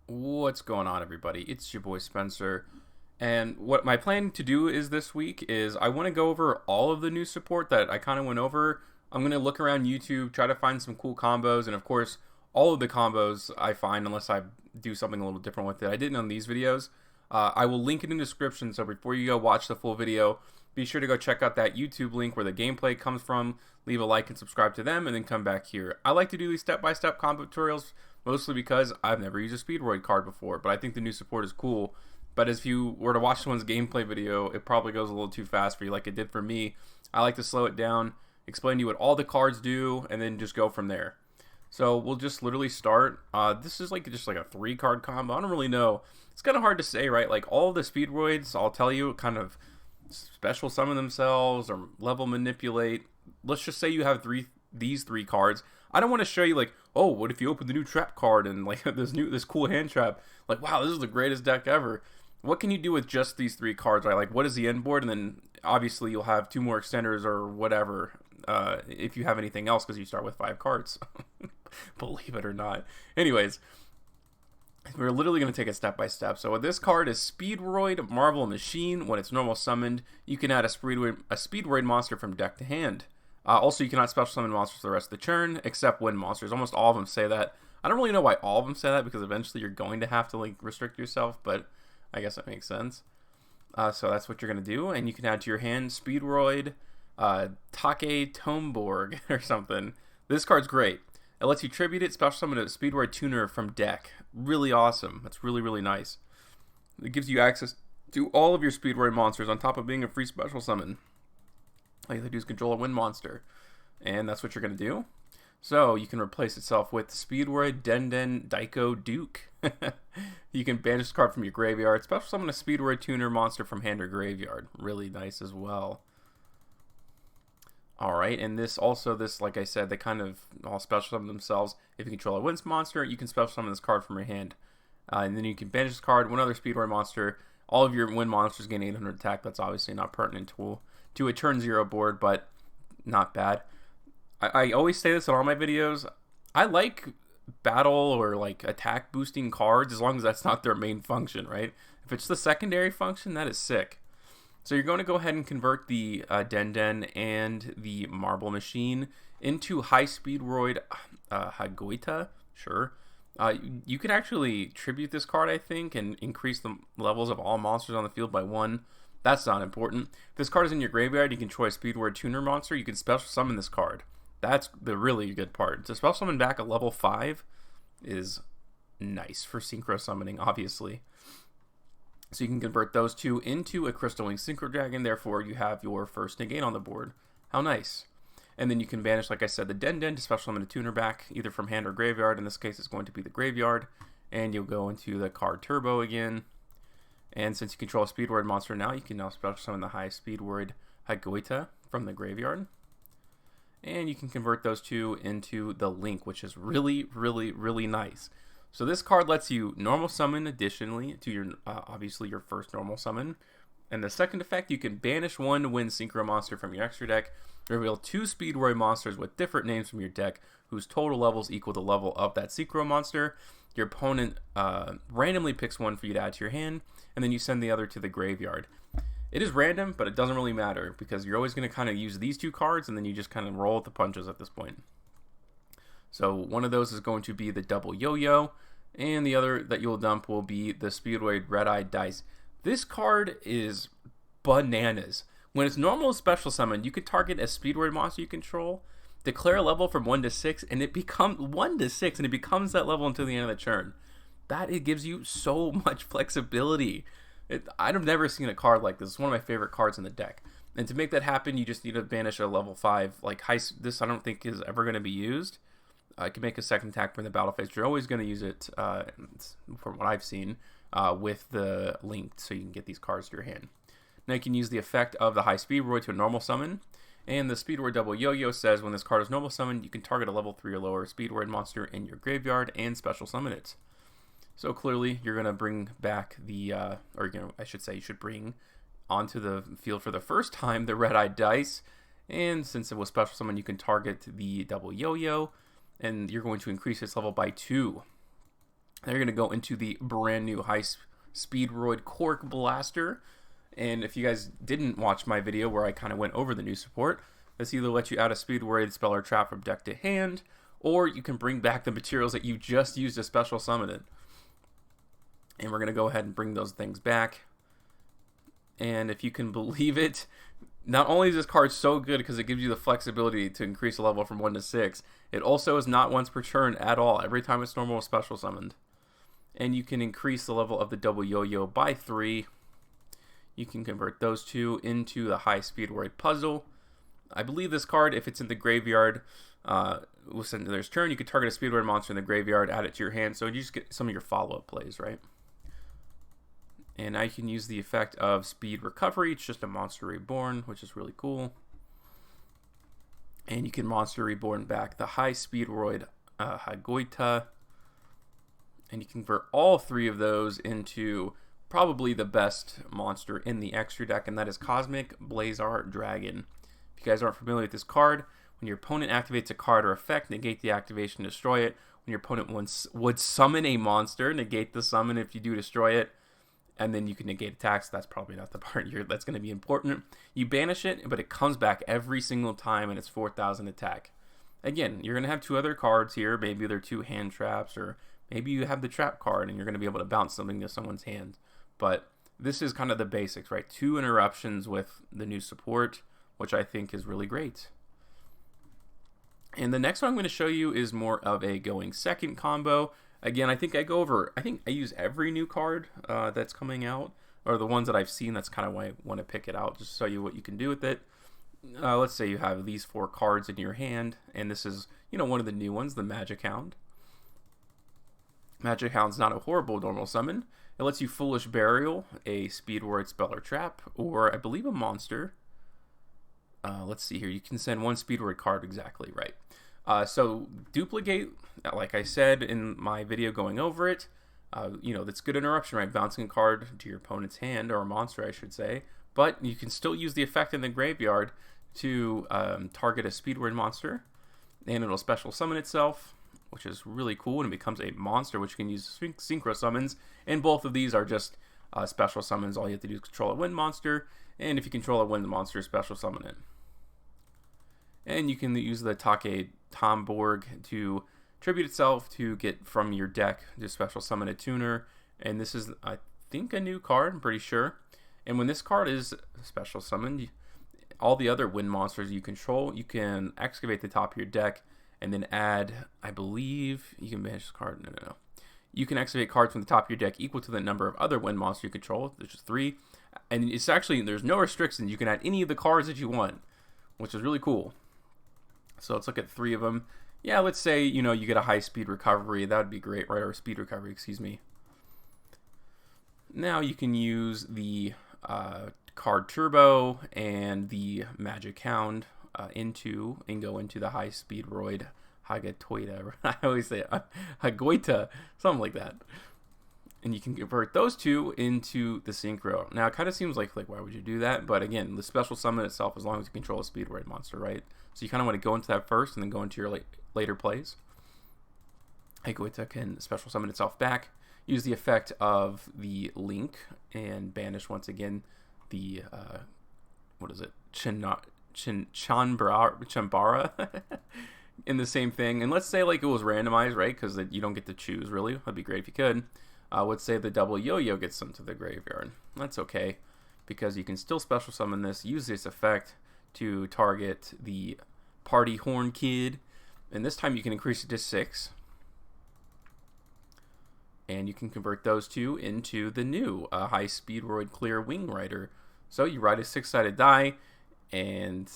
What's going on, everybody? It's your boy Spencer. And what my plan to do is this week is I want to go over all of the new support that I kind of went over. I'm going to look around YouTube, try to find some cool combos, and of course, all of the combos I find, unless I do something a little different with it, I didn't on these videos. I will link it in the description, so before you go watch the full video, be sure to go check out that YouTube link where the gameplay comes from, leave a like and subscribe to them, and then come back here. I like to do these step-by-step combo tutorials, mostly because I've never used a Speedroid card before, but I think the new support is cool. But if you were to watch someone's gameplay video, it probably goes a little too fast for you like it did for me. I like to slow it down, explain to you what all the cards do, and then just go from there. So we'll just literally start. This is just like a 3-card combo. I don't really know. It's kind of hard to say, right? Like all the Speedroids, I'll tell you, kind of special summon themselves or level manipulate. Let's just say you have these 3 cards. I don't want to show you like, oh, what if you open the new trap card and like this cool hand trap? Like, wow, this is the greatest deck ever. What can you do with just these 3 cards, right? Like, what is the end board? And then obviously you'll have 2 more extenders or whatever if you have anything else, because you start with 5 cards. Believe it or not. Anyways, we're literally going to take it step by step. So this card is Speedroid Marble Machine. When it's normal summoned, you can add a Speedroid monster from deck to hand. Also, you cannot special summon monsters for the rest of the turn, except wind monsters. Almost all of them say that. I don't really know why all of them say that, because eventually you're going to have to like restrict yourself, but I guess that makes sense. So that's what you're going to do, and you can add to your hand Speedroid, Take Tomborg, or something. This card's great. It lets you tribute it, special summon a Speedroid tuner from deck. Really awesome. That's really, really nice. It gives you access to all of your Speedroid monsters on top of being a free special summon. All you have to do is control a wind monster, and that's what you're going to do. So you can replace itself with Speedroid Den Daiko Duke. You can banish this card from your graveyard. Special summon a Speedroid tuner monster from hand or graveyard. Really nice as well. Alright, and this, like I said, they kind of all special summon themselves. If you control a wind monster, you can special summon this card from your hand. And then you can banish this card, one other Speedroid monster. All of your wind monsters gain 800 attack. That's obviously not pertinent to a turn 0 board, but not bad. I always say this in all my videos. I like battle or like attack boosting cards as long as that's not their main function, right? If it's the secondary function, that is sick. So you're going to go ahead and convert the Den and the Marble Machine into High Speedroid Hagoita. Sure. You can actually tribute this card, I think, and increase the levels of all monsters on the field by 1. That's not important. If this card is in your graveyard, you can control a Speedroid tuner monster. You can special summon this card. That's the really good part. To special summon back a level 5 is nice for synchro summoning, obviously. So you can convert those 2 into a Crystal Wing Synchro Dragon. Therefore, you have your first negate on the board. How nice. And then you can banish, like I said, the Den to special summon a tuner back, either from hand or graveyard. In this case, it's going to be the graveyard. And you'll go into the card Turbo again. And since you control a Speedroid monster now, you can now special summon the High Speedroid Hagoita from the graveyard. And you can convert those 2 into the Link, which is really, really, really nice. So this card lets you normal summon additionally to your, obviously your first normal summon. And the second effect, you can banish 1 wind synchro monster from your extra deck, reveal 2 Speedroid monsters with different names from your deck, whose total levels equal the level of that synchro monster. Your opponent randomly picks 1 for you to add to your hand, and then you send the other to the graveyard. It is random, but it doesn't really matter, because you're always going to kind of use these 2 cards, and then you just kind of roll with the punches at this point. So one of those is going to be the double yo-yo, and the other that you'll dump will be the Speedroid Red-Eyed Dice. This card is bananas. When it's normal special summon, you could target a Speedroid monster you control, declare a level from 1 to 6, and it becomes 1 to 6, and it becomes that level until the end of the turn. It gives you so much flexibility. I've never seen a card like this. It's one of my favorite cards in the deck. And to make that happen, you just need to banish a level 5. Like this, I don't think is ever going to be used. I can make a second attack from the battle phase. You're always going to use it, from what I've seen, with the Link, so you can get these cards to your hand. Now you can use the effect of the High Speedroid to a normal summon. And the Speedroid Double Yo-Yo says when this card is normal summoned, you can target a level 3 or lower Speedroid monster in your graveyard and special summon it. So clearly, you're going to bring back I should say, you should bring onto the field for the first time the Red-Eyed Dice. And since it was special summon, you can target the Double Yo-Yo, and you're going to increase its level by 2. They're going to go into the brand new Speedroid Cork Blaster. And if you guys didn't watch my video where I kind of went over the new support, this either lets you add a Speedroid spell or trap from deck to hand, or you can bring back the materials that you just used to special summon it. And we're going to go ahead and bring those things back. And if you can believe it, not only is this card so good because it gives you the flexibility to increase the level from 1 to 6, it also is not once per turn at all, every time it's normal special summoned. And you can increase the level of the double yo-yo by 3. You can convert those two into the high Speedroid puzzle. I believe this card, if it's in the graveyard, will send to their turn. You can target a Speedroid monster in the graveyard, add it to your hand, so you just get some of your follow-up plays, right? And now you can use the effect of Speed Recovery. It's just a Monster Reborn, which is really cool. And you can Monster Reborn back the high Speedroid Hagoita. And you convert all 3 of those into probably the best monster in the extra deck, and that is Cosmic Blazar Dragon. If you guys aren't familiar with this card, when your opponent activates a card or effect, negate the activation, destroy it. When your opponent would summon a monster, negate the summon if you do destroy it. And then you can negate attacks. That's probably not the part here that's going to be important. You banish it, but it comes back every single time, and it's 4,000 attack. Again, you're going to have 2 other cards here. Maybe they're 2 hand traps, or maybe you have the trap card, and you're going to be able to bounce something to someone's hand. But this is kind of the basics, right? 2 interruptions with the new support, which I think is really great. And the next one I'm going to show you is more of a going second combo. Again, I think I use every new card that's coming out, or the ones that I've seen. That's kind of why I want to pick it out, just to show you what you can do with it. Let's say you have these 4 cards in your hand, and this is, one of the new ones, the Magic Hound. Magic Hound's not a horrible normal summon. It lets you Foolish Burial, a Speedroid spell or trap, or I believe a monster. Let's see here. You can send 1 Speedroid card, exactly right. So duplicate, like I said in my video going over it, that's good interruption, right? Bouncing a card to your opponent's hand, or a monster, I should say. But you can still use the effect in the graveyard to target a Speedroid monster, and it'll special summon itself, which is really cool, and it becomes a monster, which you can use synchro summons. And both of these are just special summons. All you have to do is control a wind monster, and if you control a wind monster, special summon it. And you can use the Take Tomborg to tribute itself to get from your deck to special summon a tuner. And this is, I think, a new card, I'm pretty sure. And when this card is special summoned, all the other wind monsters you control, you can excavate the top of your deck and then add, I believe, you can banish this card. No. You can excavate cards from the top of your deck equal to the number of other wind monsters you control, which is 3. And it's actually, there's no restrictions. You can add any of the cards that you want, which is really cool. So let's look at 3 of them. Yeah, let's say, you get a high speed recovery. That would be great, right? Or speed recovery, excuse me. Now you can use the card Turbo and the Magic Hound go into the high Speedroid Hagatoida. I always say Hagoita, something like that. And you can convert those 2 into the synchro. Now, it kind of seems like why would you do that? But again, the special summon itself, as long as you control a Speedroid monster, right? So you kind of want to go into that first and then go into your later plays. Hagoita can special summon itself back, use the effect of the Link, and banish once again the, Chambara in the same thing. And let's say it was randomized, right? Because you don't get to choose, really. That'd be great if you could. Let's say the double yo-yo gets sent to the graveyard. That's okay, because you can still special summon this, use this effect to target the Party Horn Kid, and this time you can increase it to 6. And you can convert those 2 into the new high Speedroid Clear Wing Rider. So you ride a 6-sided die and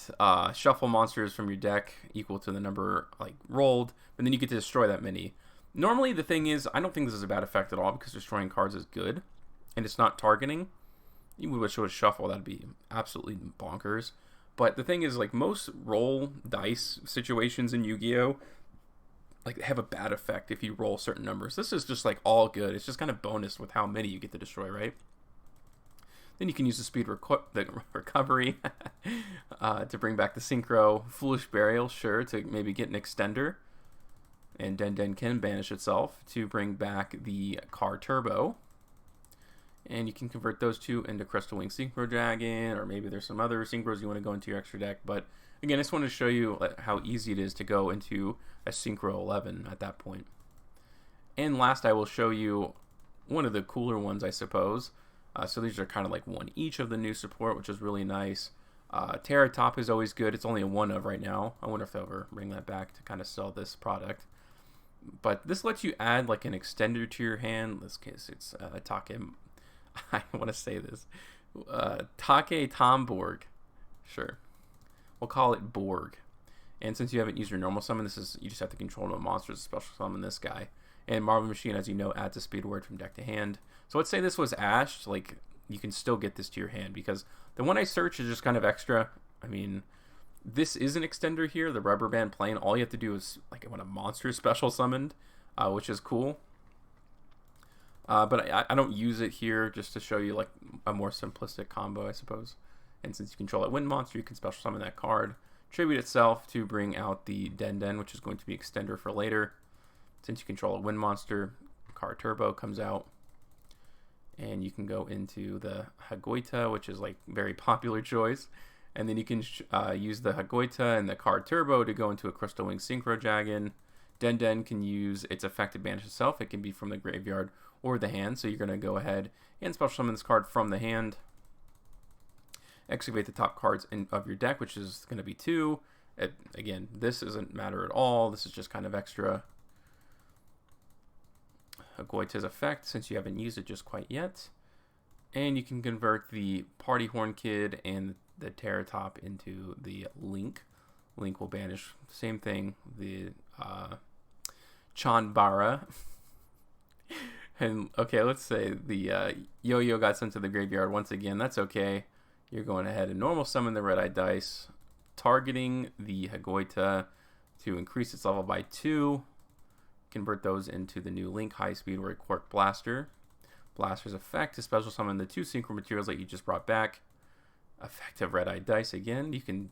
shuffle monsters from your deck equal to the number rolled, and then you get to destroy that many. Normally, the thing is, I don't think this is a bad effect at all, because destroying cards is good, and it's not targeting. You wish it was shuffle, that'd be absolutely bonkers. But the thing is, most roll dice situations in Yu-Gi-Oh! Have a bad effect if you roll certain numbers. This is just all good. It's just kind of bonus with how many you get to destroy, right? Then you can use the speed recovery to bring back the synchro. Foolish Burial, sure, to maybe get an extender. And Den can banish itself to bring back the Car Turbo. And you can convert those two into Crystal Wing Synchro Dragon, or maybe there's some other synchros you want to go into your extra deck. But again, I just wanted to show you how easy it is to go into a Synchro 11 at that point. And last, I will show you one of the cooler ones, I suppose. So these are kind of like one each of the new support, which is really nice. Terra Top is always good. It's only a one of right now. I wonder if they'll ever bring that back to kind of sell this product. But this lets you add like an extender to your hand. In this case, it's Take. I want to say this. Take Tomborg. Sure. We'll call it Borg. And since you haven't used your normal summon, you just have to control no monsters to special summon this guy. And Marvel Machine, as you know, adds a Speedroid from deck to hand. So let's say this was Ash, like you can still get this to your hand because the one I search is just kind of extra. I mean, this is an extender here, the Rubber Band Plane. All you have to do is like when a monster is special summoned, which is cool. But I don't use it here, just to show you like a more simplistic combo, I suppose. And since you control that wind monster, you can special summon that card. Tribute itself to bring out the Den, which is going to be extender for later. Since you control a wind monster, Car Turbo comes out. And you can go into the Hagoita, which is like very popular choice. And then you can use the Hagoita and the Car Turbo to go into a Crystal Wing Synchro Dragon. Den can use its effect to banish itself. It can be from the graveyard or the hand. So you're going to go ahead and special summon this card from the hand. Excavate the top cards of your deck, which is going to be 2. Again, this doesn't matter at all. This is just kind of extra. Hagoita's effect, since you haven't used it just quite yet. And you can convert the Party Horn Kid and the Terra Top into the Link. Link will banish, same thing, the Chanbara. And okay, let's say the Yo-Yo got sent to the graveyard once again. That's okay. You're going ahead and normal summon the Red-Eye Dice, targeting the Hagoita to increase its level by 2. Convert those into the new Link High Speedroid Quark Blaster. Blaster's effect to special summon the 2 synchro materials that you just brought back. Effect of Red-Eye Dice again. You can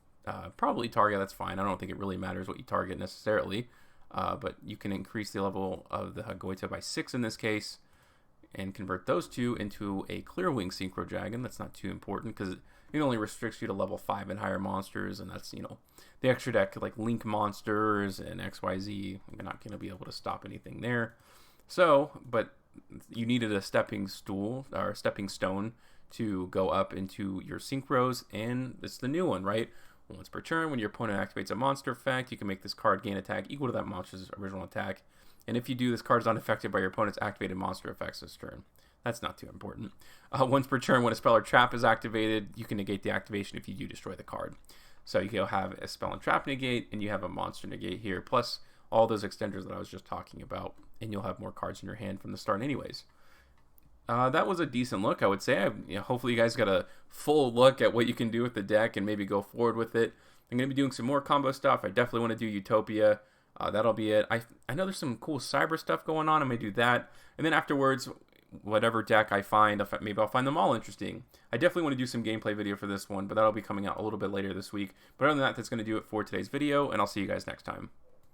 probably target, that's fine. I don't think it really matters what you target necessarily. But you can increase the level of the Hagoita by 6 in this case. And convert those 2 into a Clear Wing Synchro Dragon. That's not too important because it only restricts you to level 5 and higher monsters. And that's, you know, the extra deck like Link monsters and XYZ. You're not going to be able to stop anything there. So, but you needed a stepping stone to go up into your synchros. And it's the new one, right? Once per turn, when your opponent activates a monster effect, you can make this card gain attack equal to that monster's original attack. And if you do, this card is unaffected by your opponent's activated monster effects this turn. That's not too important. Once per turn, when a spell or trap is activated, you can negate the activation if you do destroy the card. So you can have a spell and trap negate, and you have a monster negate here, plus all those extenders that I was just talking about, and you'll have more cards in your hand from the start anyways. That was a decent look, I would say. Hopefully you guys got a full look at what you can do with the deck and maybe go forward with it. I'm going to be doing some more combo stuff. I definitely want to do Utopia. That'll be it. I know there's some cool cyber stuff going on. I may do that. And then afterwards, whatever deck I find, maybe I'll find them all interesting. I definitely want to do some gameplay video for this one, but that'll be coming out a little bit later this week. But other than that, that's going to do it for today's video, and I'll see you guys next time.